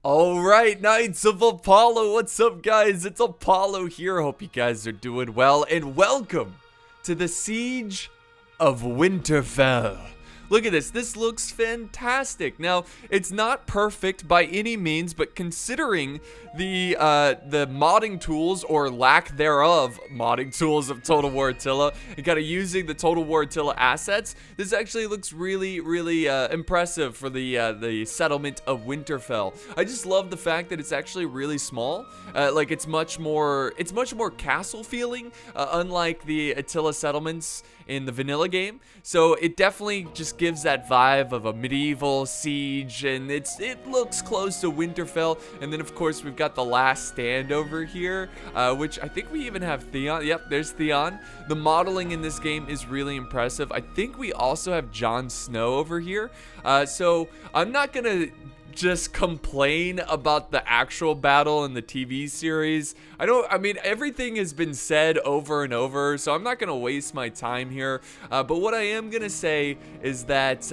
Alright, Knights of Apollo, what's up guys? It's Apollo here, hope you guys are doing well, and welcome to the Siege of Winterfell. Look at this looks fantastic. Now, it's not perfect by any means, but considering the modding tools, or lack thereof modding tools of Total War Attila, and kind of using the Total War Attila assets, this actually looks really impressive for the settlement of Winterfell. I just love the fact that it's actually really small. Like it's much more castle feeling, unlike the Attila settlements in the vanilla game. So it definitely just gives that vibe of a medieval siege, and it looks close to Winterfell. And then of course we've got the last stand over here, which I think we even have Theon. Yep, there's Theon. The modeling in this game is really impressive. I think we also have Jon Snow over here. So I'm not gonna just complain about the actual battle in the TV series. I mean, everything has been said over and over, so I'm not gonna waste my time here. But what I am gonna say is that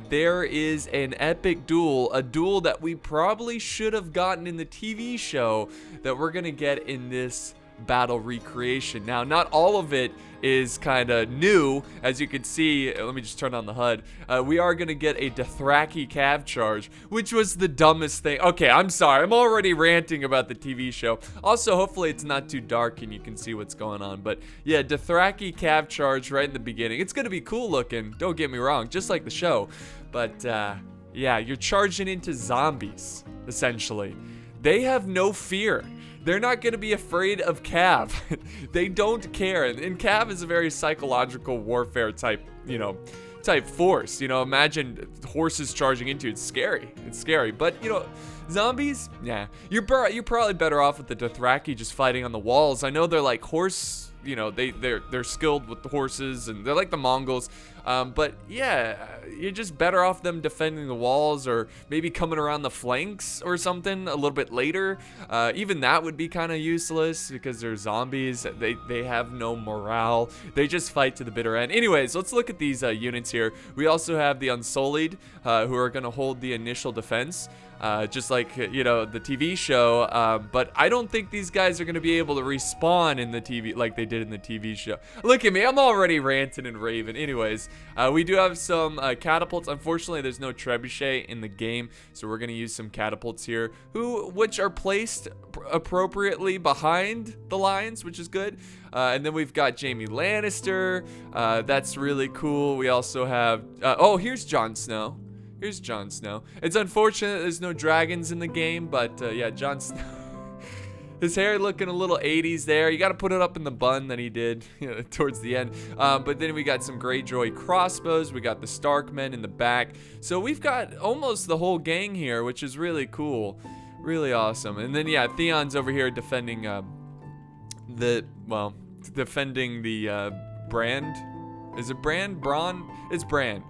there is an epic duel, a duel that we probably should have gotten in the TV show, that we're gonna get in this battle recreation. Now, not all of it is kind of new, as you can see. Let me just turn on the HUD. We are gonna get a Dothraki cav charge, which was the dumbest thing. Okay, I'm sorry, I'm already ranting about the TV show. Also, hopefully it's not too dark and you can see what's going on. But yeah, Dothraki cav charge right in the beginning. It's gonna be cool looking, don't get me wrong, just like the show. But yeah, you're charging into zombies, essentially. They have no fear. They're not going to be afraid of Cav. They don't care. And Cav is a very psychological warfare type force. You know, imagine horses charging into you. It's scary. It's scary. But, you know, zombies? Yeah. You're probably better off with the Dothraki just fighting on the walls. I know they're like horse, you know, they're skilled with the horses, and they're like the Mongols. But yeah, you're just better off them defending the walls, or maybe coming around the flanks or something a little bit later. Even that would be kind of useless because they're zombies. They have no morale. They just fight to the bitter end. Anyways, let's look at these units here. We also have the Unsullied, who are going to hold the initial defense. Just like, you know, the TV show, but I don't think these guys are going to be able to respawn in the TV like they did in the TV show. Look at me, I'm already ranting and raving. Anyways, we do have some catapults. Unfortunately, there's no trebuchet in the game, so we're going to use some catapults here, which are placed appropriately behind the lines, which is good. And then we've got Jaime Lannister. That's really cool. We also have, oh, here's Jon Snow. Here's Jon Snow. It's unfortunate there's no dragons in the game, but yeah, Jon Snow. His hair looking a little 80s there. You got to put it up in the bun that he did, you know, towards the end. But then we got some Greyjoy crossbows. We got the Stark men in the back. So we've got almost the whole gang here, which is really cool. Really awesome. And then, yeah, Theon's over here defending defending the brand. Is it Bran? Bronn? It's Bran.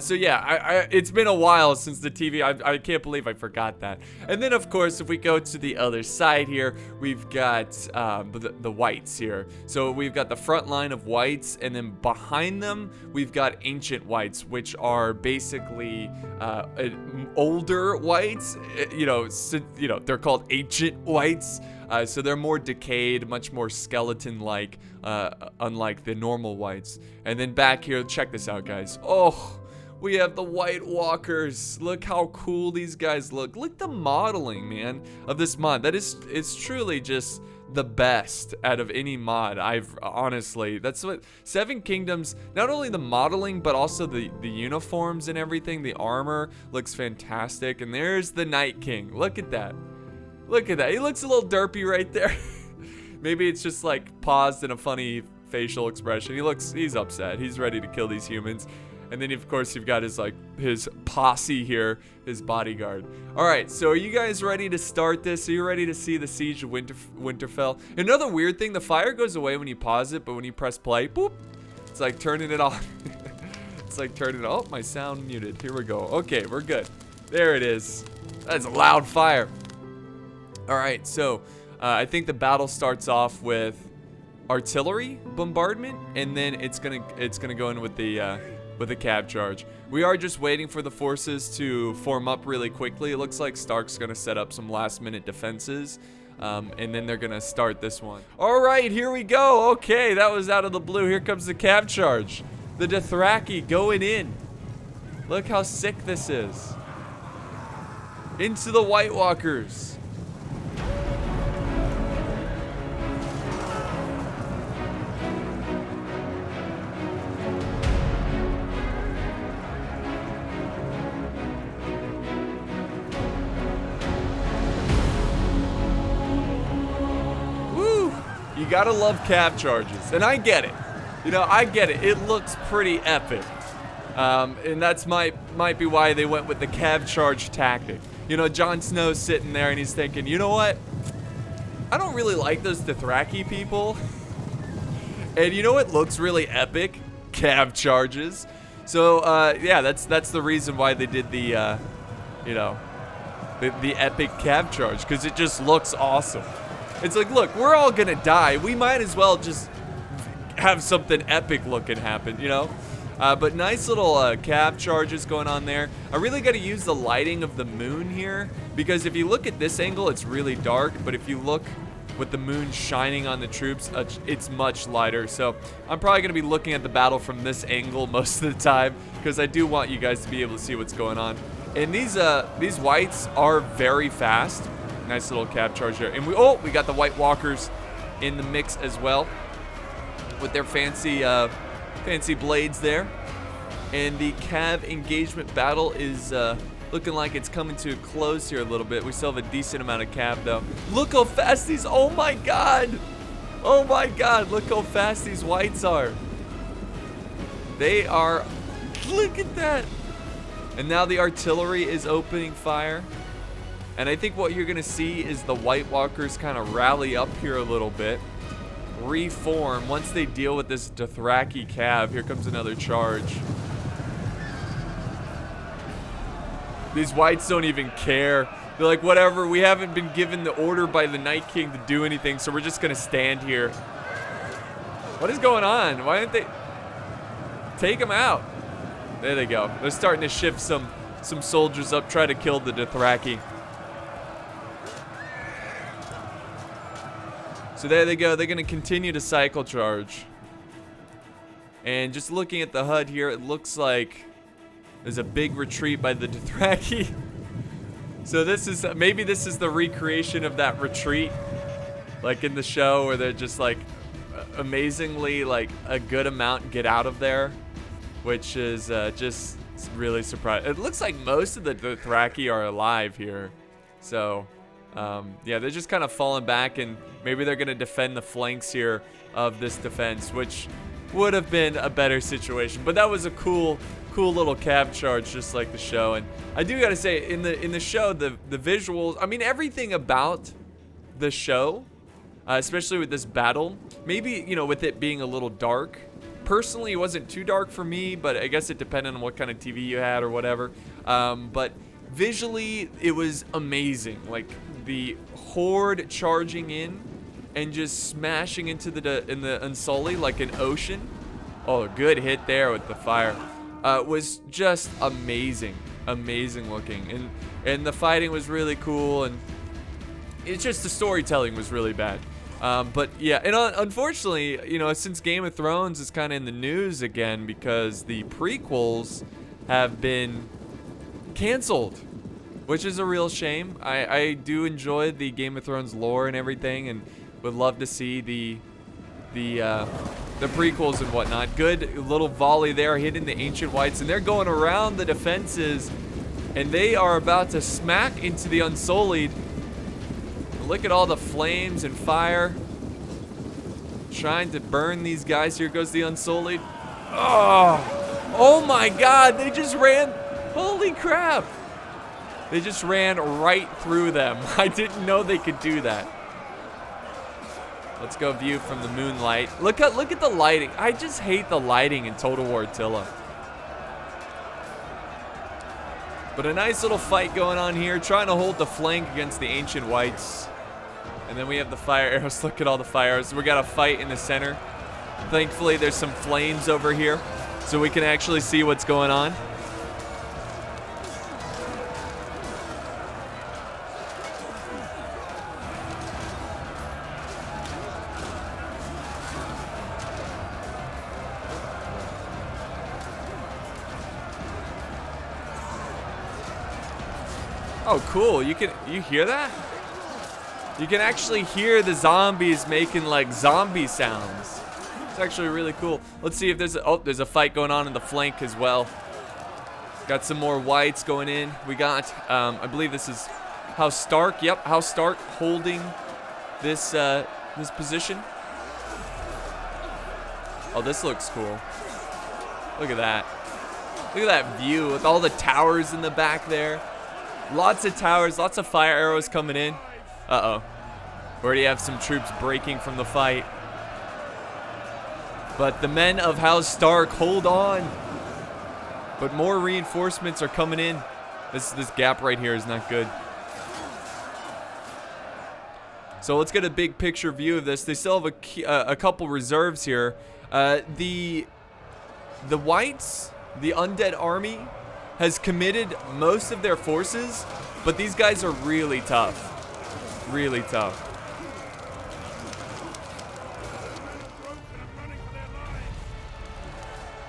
So yeah, it's been a while since the TV. I can't believe I forgot that. And then of course, if we go to the other side here, we've got the whites here. So we've got the front line of whites, and then behind them we've got ancient whites, which are basically older whites. You know, they're called ancient whites. So they're more decayed, much more skeleton-like, unlike the normal whites. And then back here, check this out, guys. Oh, we have the White Walkers. Look how cool these guys look. Look at the modeling, man, of this mod. It's truly just the best out of any mod. Honestly, that's what Seven Kingdoms, not only the modeling, but also the uniforms and everything. The armor looks fantastic. And there's the Night King. Look at that. Look at that. He looks a little derpy right there. Maybe it's just like paused in a funny facial expression. He's upset. He's ready to kill these humans. And then of course you've got his posse here, his bodyguard. All right, so are you guys ready to start this? Are you ready to see the Siege of Winterfell? Another weird thing, the fire goes away when you pause it, but when you press play, boop, it's like turning it off. It's like turning it off. Oh, my sound muted. Here we go. Okay, we're good. There it is. That's a loud fire. All right, so I think the battle starts off with artillery bombardment, and then it's gonna go in with the with a cab charge. We are just waiting for the forces to form up really quickly. It looks like Stark's going to set up some last-minute defenses, and then they're going to start this one. All right, here we go. Okay, that was out of the blue. Here comes the cab charge. The Dothraki going in. Look how sick this is. Into the White Walkers. You gotta love cab charges, and I get it. You know, I get it. It looks pretty epic, and that's might be why they went with the cab charge tactic. You know, Jon Snow's sitting there and he's thinking, you know what? I don't really like those Dothraki people, and you know what looks really epic? Cab charges. So yeah, that's the reason why they did the you know, the epic cab charge, because it just looks awesome. It's like, look, we're all gonna die. We might as well just have something epic looking happen, you know? But nice little cab charges going on there. I really gotta use the lighting of the moon here, because if you look at this angle, it's really dark, but if you look with the moon shining on the troops, it's much lighter. So I'm probably gonna be looking at the battle from this angle most of the time, because I do want you guys to be able to see what's going on. And these whites are very fast. Nice little cab charge there. And we got the White Walkers in the mix as well with their fancy fancy blades there. And the cab engagement battle is looking like it's coming to a close here a little bit. We still have a decent amount of cab though. Look how fast these, oh my god! Oh my god, look how fast these whites are. They are, look at that! And now the artillery is opening fire. And I think what you're going to see is the White Walkers kind of rally up here a little bit. Reform. Once they deal with this Dothraki cab, here comes another charge. These whites don't even care. They're like, whatever, we haven't been given the order by the Night King to do anything, so we're just going to stand here. What is going on? Why didn't they take them out? There they go. They're starting to shift some soldiers up, try to kill the Dothraki. So there they go. They're going to continue to cycle charge. And just looking at the HUD here, it looks like there's a big retreat by the Dothraki. So this is, maybe this is the recreation of that retreat, like in the show, where they're just like amazingly like a good amount get out of there, which is just really surprising. It looks like most of the Dothraki are alive here. So yeah, they're just kind of falling back, and maybe they're going to defend the flanks here of this defense, which would have been a better situation. But that was a cool little cab charge, just like the show. And I do got to say, in the show, the visuals, I mean, everything about the show, especially with this battle, maybe, you know, with it being a little dark. Personally, it wasn't too dark for me, but I guess it depended on what kind of TV you had or whatever. But visually, it was amazing. Like, the horde charging in and just smashing into the Unsullied like an ocean. Oh, good hit there with the fire. Was just amazing looking, and the fighting was really cool, and it's just the storytelling was really bad. But yeah, and unfortunately, you know, since Game of Thrones is kind of in the news again because the prequels have been canceled, which is a real shame. I do enjoy the Game of Thrones lore and everything, and would love to see the prequels and whatnot. Good little volley there, hitting the Ancient Whites, and they're going around the defenses, and they are about to smack into the Unsullied. Look at all the flames and fire, trying to burn these guys. Here goes the Unsullied. Oh my God, they just ran, holy crap. They just ran right through them. I didn't know they could do that. Let's go view from the moonlight. Look at the lighting. I just hate the lighting in Total War Attila. But a nice little fight going on here, trying to hold the flank against the Ancient Whites. And then we have the fire arrows. Look at all the fire arrows. We got a fight in the center. Thankfully, there's some flames over here. so we can actually see what's going on. Oh, cool. You hear that? You can actually hear the zombies making like zombie sounds. It's actually really cool. Let's see if there's there's a fight going on in the flank as well. Got some more whites going in. We got, I believe this is House Stark. Yep, House Stark holding this this position. Oh, this looks cool. Look at that. Look at that view with all the towers in the back there. Lots of towers, lots of fire arrows coming in. Uh-oh. We already have some troops breaking from the fight. But the men of House Stark hold on. But more reinforcements are coming in. This gap right here is not good. So let's get a big picture view of this. They still have a couple reserves here. The whites, the undead army, has committed most of their forces, but these guys are really tough. Really tough.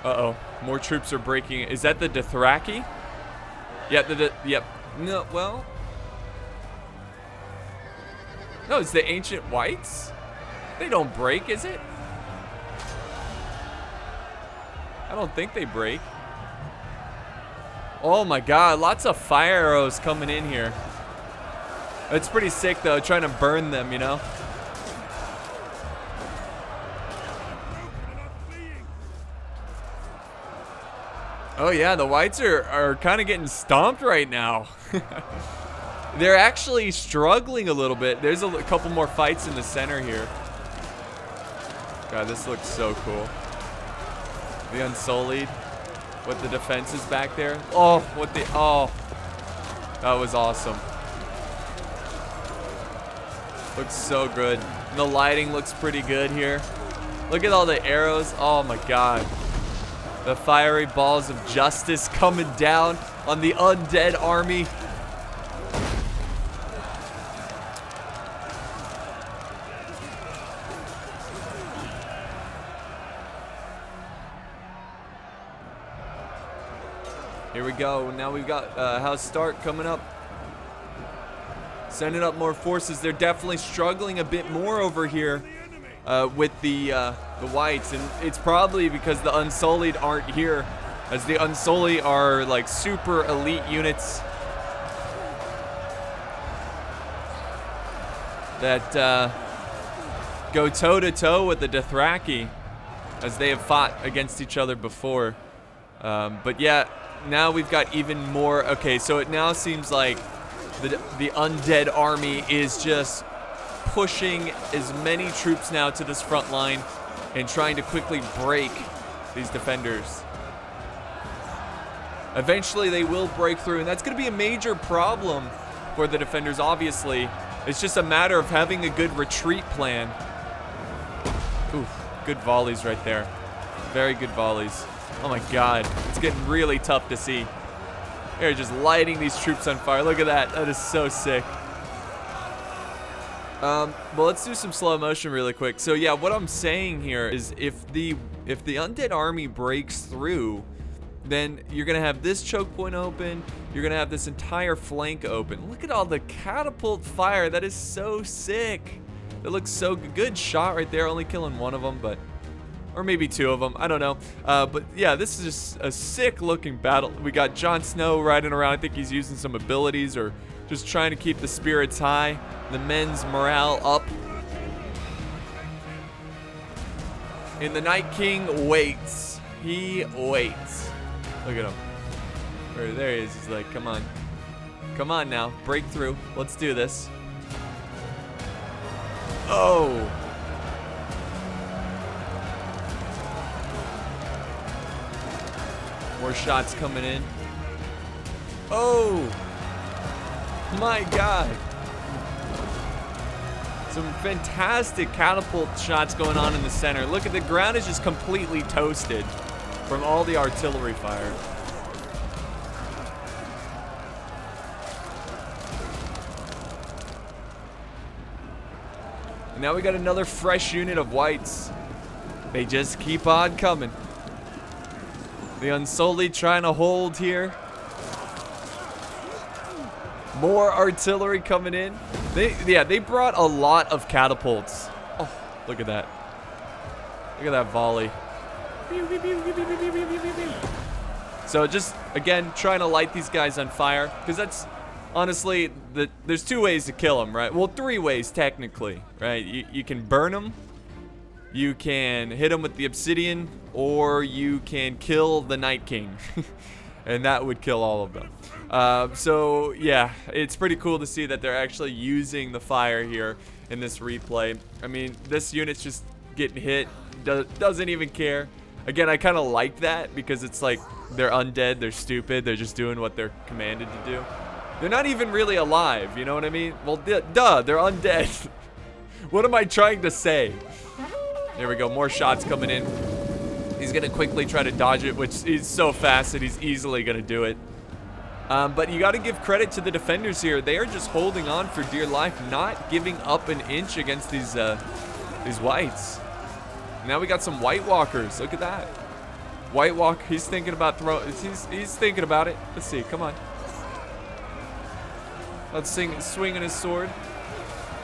Uh-oh. More troops are breaking. Is that the Dothraki? Yeah, yep. No, well. No, it's the ancient whites? They don't break, is it? I don't think they break. Oh my god, lots of fire arrows coming in here. It's pretty sick though, trying to burn them, you know? Oh yeah, the whites are kind of getting stomped right now. They're actually struggling a little bit. There's a couple more fights in the center here. God, this looks so cool. The Unsullied. With the defenses back there. Oh, that was awesome. Looks so good. And the lighting looks pretty good here. Look at all the arrows. Oh my god. The fiery balls of justice coming down on the undead army. Here we go. Now we've got House Stark coming up. Sending up more forces. They're definitely struggling a bit more over here with the whites. And it's probably because the Unsullied aren't here. As the Unsullied are like super elite units that go toe-to-toe with the Dothraki. As they have fought against each other before. But yeah. Now we've got even more. Okay, so it now seems like the undead army is just pushing as many troops now to this front line and trying to quickly break these defenders. Eventually they will break through, and that's going to be a major problem for the defenders, obviously. It's just a matter of having a good retreat plan. Oof, good volleys right there. Very good volleys. Oh my god, it's getting really tough to see. They're just lighting these troops on fire. Look at that. That is so sick. Well, let's do some slow motion really quick. So yeah, what I'm saying here is if the undead army breaks through, then you're gonna have this choke point open. You're gonna have this entire flank open. Look at all the catapult fire. That is so sick. It looks so good. Shot right there, only killing one of them, but. Or maybe two of them, I don't know. But yeah, this is just a sick looking battle. We got Jon Snow riding around. I think he's using some abilities or just trying to keep the spirits high. The men's morale up. And the Night King waits. He waits. Look at him. There he is. He's like, come on. Come on now. Break through. Let's do this. Oh. More shots coming in. Oh! My god. Some fantastic catapult shots going on in the center. Look at the ground is just completely toasted. from all the artillery fire. And now we got another fresh unit of whites. They just keep on coming. The Unsullied trying to hold here. More artillery coming in. They brought a lot of catapults. Oh, look at that. Look at that volley. So just, again, trying to light these guys on fire. Because that's, honestly, there's 2 ways to kill them, right? Well, 3 ways, technically, right? You can burn them. You can hit them with the obsidian. Or you can kill the Night King. And that would kill all of them. So, yeah, it's pretty cool to see that they're actually using the fire here in this replay. I mean, this unit's just getting hit. Doesn't even care. Again, I kind of like that because it's like they're undead, they're stupid, they're just doing what they're commanded to do. They're not even really alive, you know what I mean? Well, duh, they're undead. What am I trying to say? There we go, more shots coming in. He's gonna quickly try to dodge it, which is so fast that he's easily gonna do it. But you gotta give credit to the defenders here. They are just holding on for dear life, not giving up an inch against these whites. Now we got some White Walkers. Look at that. White Walker, he's thinking about he's thinking about it. Let's see, come on. Let's swinging his sword.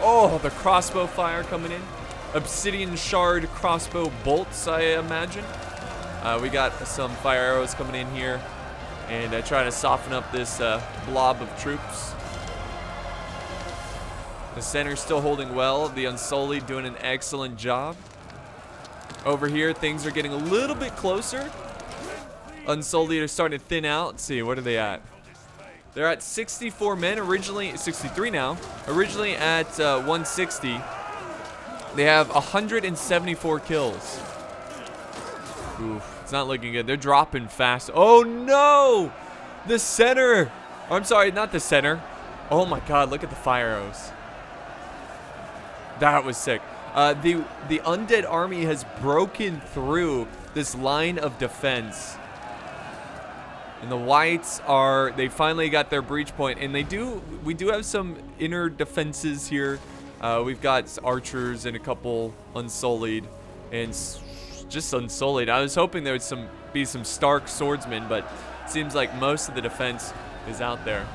Oh, the crossbow fire coming in. Obsidian shard crossbow bolts, I imagine. We got some fire arrows coming in here. And trying to soften up this blob of troops. The center's still holding well. The Unsullied doing an excellent job. Over here, things are getting a little bit closer. Unsullied are starting to thin out. Let's see, what are they at? They're at 64 men, originally 63 now. Originally at 160. They have 174 kills. Oof, it's not looking good. They're dropping fast. Oh no! The center! Oh, I'm sorry, not the center. Oh my god, look at the fire arrows. That was sick. The undead army has broken through this line of defense. And the whites they finally got their breach point, and we do have some inner defenses here. We've got archers and a couple Unsullied, and just Unsullied. I was hoping there would be some Stark swordsmen, but it seems like most of the defense is out there.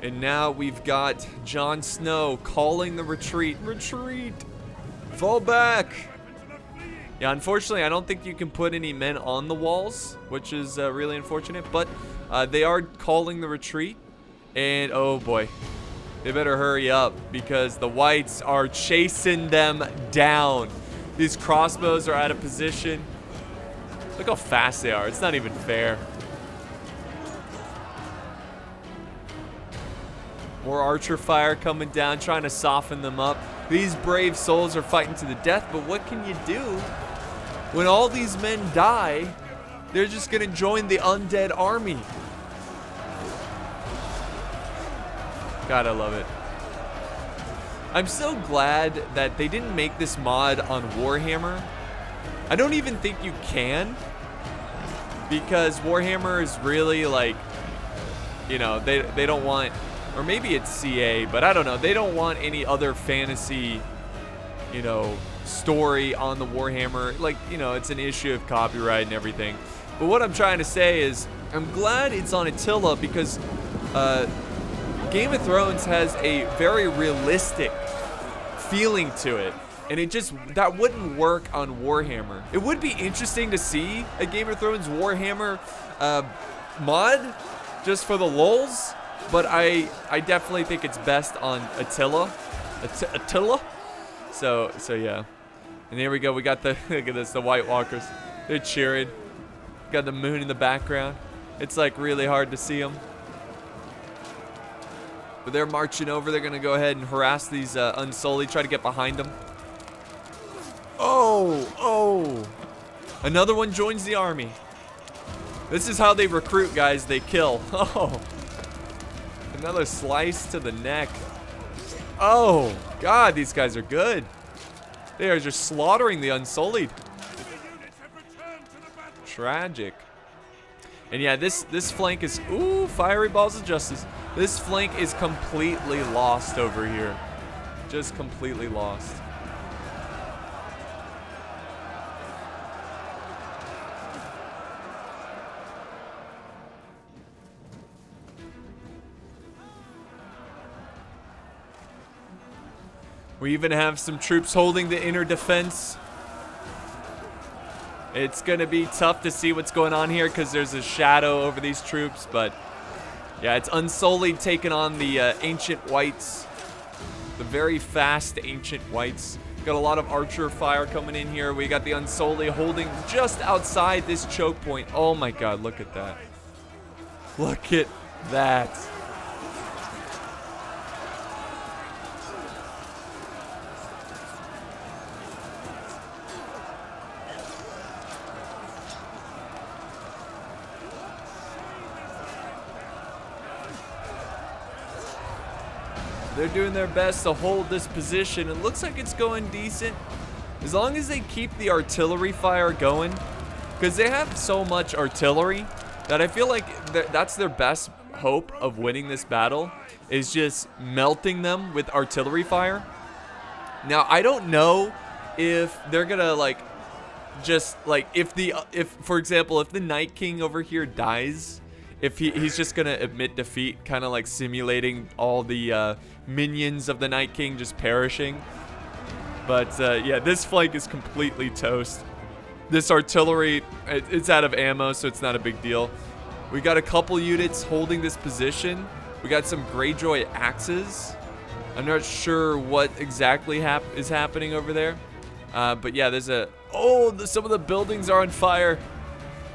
And now we've got Jon Snow calling the retreat. Retreat! Fall back! Yeah, unfortunately, I don't think you can put any men on the walls, which is really unfortunate, but they are calling the retreat. And oh boy, they better hurry up because the whites are chasing them down. These crossbows are out of position. Look how fast they are. It's not even fair. More archer fire coming down, trying to soften them up. These brave souls are fighting to the death, but what can you do? When all these men die, they're just gonna join the undead army. God, I love it. I'm so glad that they didn't make this mod on Warhammer. I don't even think you can, because Warhammer is really like, you know, they don't want, or maybe it's CA, but I don't know. They don't want any other fantasy, you know, story on the Warhammer. Like, you know, it's an issue of copyright and everything. But what I'm trying to say is, I'm glad it's on Attila because Game of Thrones has a very realistic feeling to it. And that wouldn't work on Warhammer. It would be interesting to see a Game of Thrones Warhammer mod just for the lulz, but I definitely think it's best on Attila. Attila? So yeah. And here we go. We got look at this, the White Walkers. They're cheering. Got the moon in the background. It's like really hard to see them. But they're marching over. They're going to go ahead and harass these Unsullied, try to get behind them. Oh. Another one joins the army. This is how they recruit, guys. They kill. Oh. Another slice to the neck. Oh, God, these guys are good. They are just slaughtering the Unsullied. Tragic. And yeah, this flank is, ooh, fiery balls of justice. This flank is completely lost over here. Just completely lost. We even have some troops holding the inner defense. It's going to be tough to see what's going on here because there's a shadow over these troops. But yeah, it's Unsullied taking on the Ancient Whites. The very fast Ancient Whites. Got a lot of archer fire coming in here. We got the Unsullied holding just outside this choke point. Oh my god, look at that. Look at that. They're doing their best to hold this position. It looks like it's going decent. As long as they keep the artillery fire going. Because they have so much artillery that I feel like that's their best hope of winning this battle. Is just melting them with artillery fire. Now, I don't know if they're going to like... Just like if for example, if the Night King over here dies... If he's just going to admit defeat, kind of like simulating all the minions of the Night King just perishing. But yeah, this flank is completely toast. This artillery, it's out of ammo, so it's not a big deal. We got a couple units holding this position. We got some Greyjoy axes. I'm not sure what exactly is happening over there. But yeah, there's a... Oh, some of the buildings are on fire.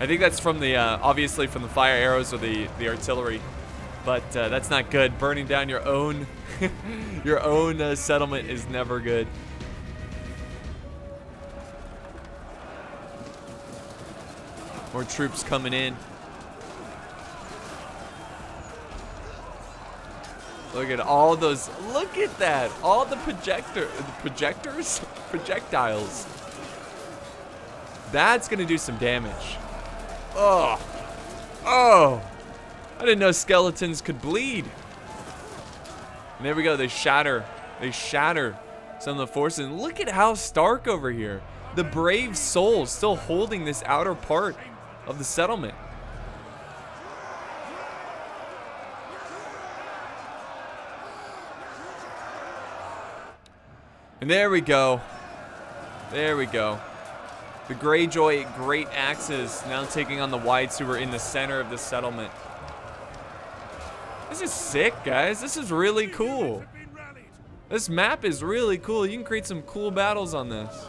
I think that's from the, obviously from the fire arrows or the artillery. But that's not good. Burning down your own, your own settlement is never good. More troops coming in. Look at all those, look at that. All the projectiles. That's gonna do some damage. Oh, oh, I didn't know skeletons could bleed. And there we go, they shatter some of the forces. And look at how Stark over here. The brave souls still holding this outer part of the settlement. And there we go. There we go. The Greyjoy great axes now taking on the Whites who are in the center of the settlement. This is sick, guys. This is really cool. This map is really cool. You can create some cool battles on this.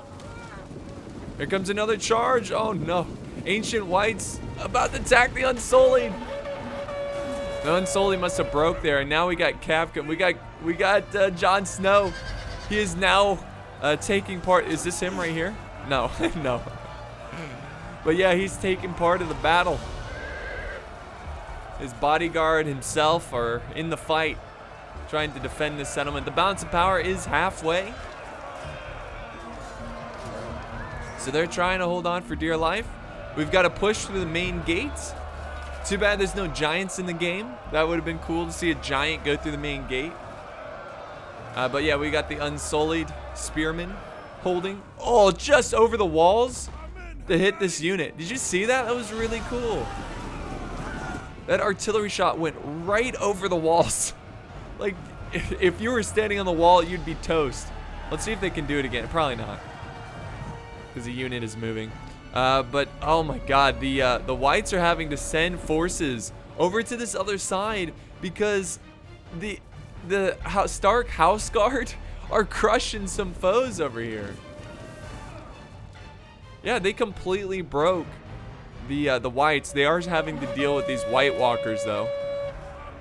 Here comes another charge. Oh no. Ancient Whites about to attack the Unsullied. The Unsullied must have broke there, and now we got Kafka. We got Jon Snow. He is now taking part. Is this him right here? No, no. But yeah, he's taking part of the battle. His bodyguard himself are in the fight, trying to defend this settlement. The balance of power is halfway. So they're trying to hold on for dear life. We've got to push through the main gates. Too bad there's no giants in the game. That would have been cool to see a giant go through the main gate. But yeah, we got the Unsullied spearmen holding. Oh, just over the walls to hit this unit. Did you see that? That was really cool. That artillery shot went right over the walls. Like, if you were standing on the wall, you'd be toast. Let's see if they can do it again. Probably not, because the unit is moving. But oh my god, the Whites are having to send forces over to this other side because the Stark House Guard are crushing some foes over here. Yeah, they completely broke the Whites. They are having to deal with these White Walkers though,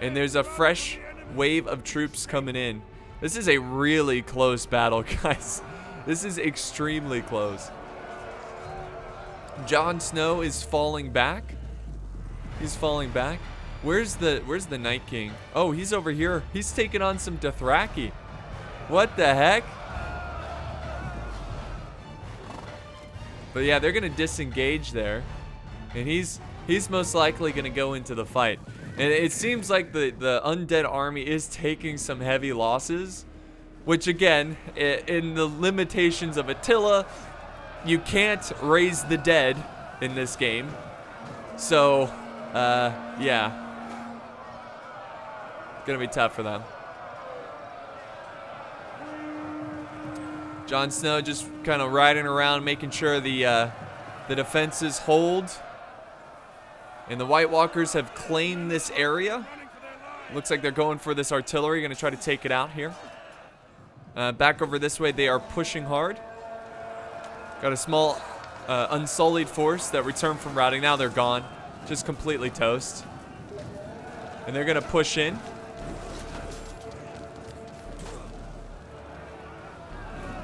and there's a fresh wave of troops coming in. This is a really close battle, guys. This is extremely close. Jon Snow is falling back. He's falling back. Where's the Night King? Oh, he's over here. He's taking on some Dothraki. What the heck? But yeah, they're gonna disengage there. And he's most likely going to go into the fight. And it seems like the undead army is taking some heavy losses, which again, in the limitations of Attila, you can't raise the dead in this game. So, yeah. Gonna be tough for them. Jon Snow just kind of riding around, making sure the defenses hold. And the White Walkers have claimed this area. Looks like they're going for this artillery, gonna try to take it out here. Back over this way, they are pushing hard. Got a small unsullied force that returned from routing. Now they're gone. Just completely toast. And they're gonna push in.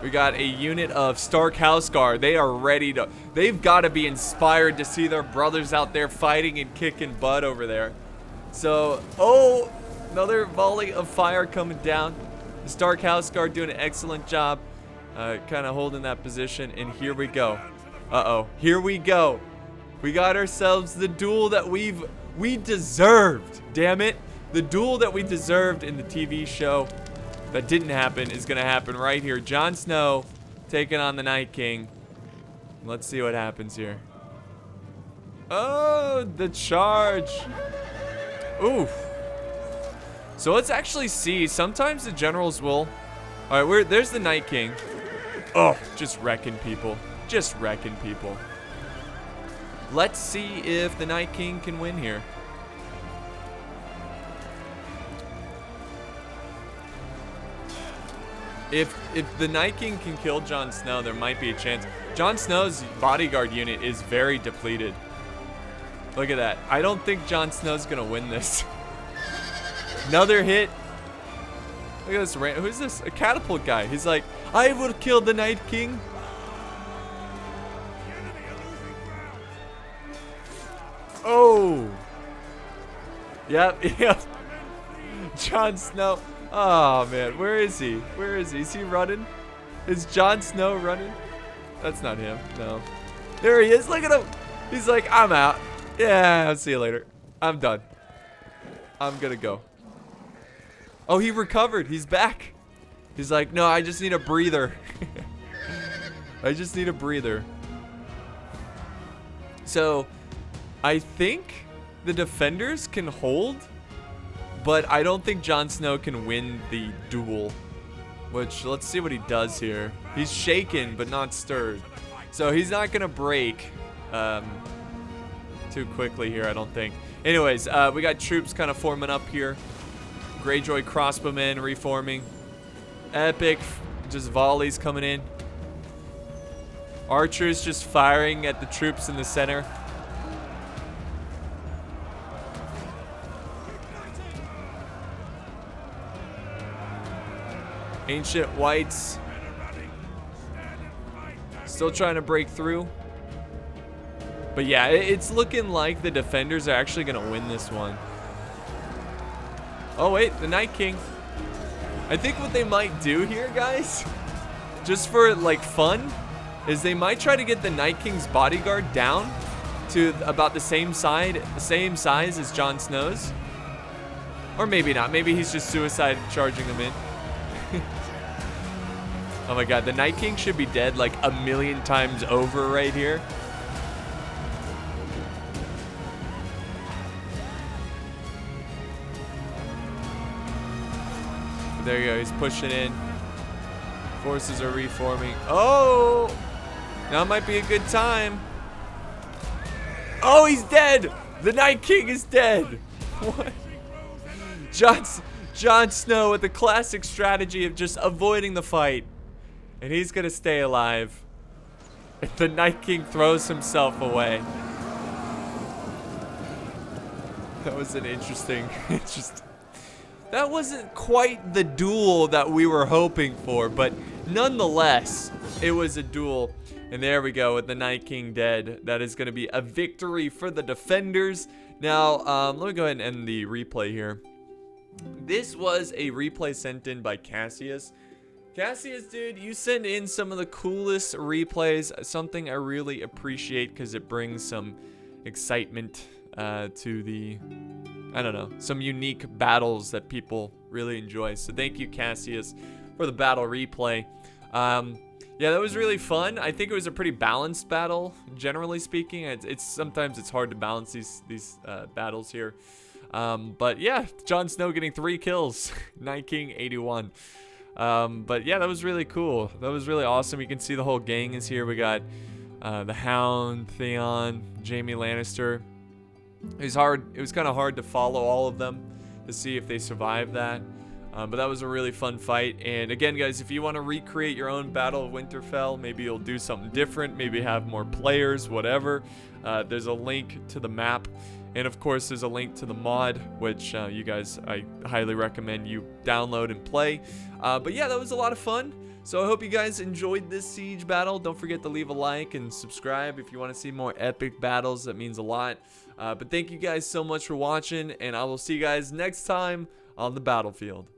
We got a unit of Stark House Guard. They are ready to... They've got to be inspired to see their brothers out there fighting and kicking butt over there. So, oh, another volley of fire coming down. The Stark House Guard doing an excellent job kind of holding that position. And here we go. Uh-oh. Here we go. We got ourselves the duel that we deserved. Damn it. The duel that we deserved in the TV show. That didn't happen is going to happen right here. Jon Snow taking on the Night King. Let's see what happens here. Oh, the charge. Oof. So let's actually see. Sometimes the generals will. All right, there's the Night King. Oh, just wrecking people. Just wrecking people. Let's see if the Night King can win here. If the Night King can kill Jon Snow, there might be a chance. Jon Snow's bodyguard unit is very depleted. Look at that. I don't think Jon Snow's gonna win this. Another hit. Look at this. Who's this? A catapult guy. He's like, I will kill the Night King. Oh. Yep. Yep. Jon Snow. Oh, man. Where is he? Where is he? Is he running? Is Jon Snow running? That's not him. No. There he is. Look at him. He's like, I'm out. Yeah, I'll see you later. I'm done. I'm gonna go. Oh, he recovered. He's back. He's like, no, I just need a breather. I just need a breather. So, I think the defenders can hold, but I don't think Jon Snow can win the duel. Which, let's see what he does here. He's shaken, but not stirred. So he's not gonna break too quickly here, I don't think. Anyways, we got troops kind of forming up here. Greyjoy crossbowmen reforming. Epic, just volleys coming in. Archers just firing at the troops in the center. Ancient Whites still trying to break through. But yeah, it's looking like the defenders are actually going to win this one. Oh wait, the Night King. I think what they might do here, guys, just for like fun, is they might try to get the Night King's bodyguard down to about the same size as Jon Snow's. Or maybe not. Maybe he's just suicide charging them in. Oh my god, the Night King should be dead like a million times over right here. There you go, he's pushing in. Forces are reforming. Oh! Now might be a good time. Oh, he's dead! The Night King is dead! What? Jon Snow with the classic strategy of just avoiding the fight. And he's gonna stay alive. The Night King throws himself away. That was an interesting. That wasn't quite the duel that we were hoping for, but nonetheless, it was a duel. And there we go with the Night King dead. That is gonna be a victory for the defenders. Now, let me go ahead and end the replay here. This was a replay sent in by Cassius. Cassius, dude, you send in some of the coolest replays, something I really appreciate because it brings some excitement to the, I don't know, some unique battles that people really enjoy. So thank you, Cassius, for the battle replay. Yeah, that was really fun. I think it was a pretty balanced battle, generally speaking. It's sometimes it's hard to balance these battles here. But yeah, Jon Snow getting 3 kills, Night King 81. But yeah, that was really cool. That was really awesome. You can see the whole gang is here. We got the Hound, Theon, Jaime Lannister. It was kind of hard to follow all of them to see if they survived that. But that was a really fun fight. And again, guys, if you want to recreate your own Battle of Winterfell, maybe you'll do something different, maybe have more players, whatever. There's a link to the map. And of course, there's a link to the mod, which you guys, I highly recommend you download and play. But yeah, that was a lot of fun. So I hope you guys enjoyed this siege battle. Don't forget to leave a like and subscribe if you want to see more epic battles. That means a lot. But thank you guys so much for watching, and I will see you guys next time on the battlefield.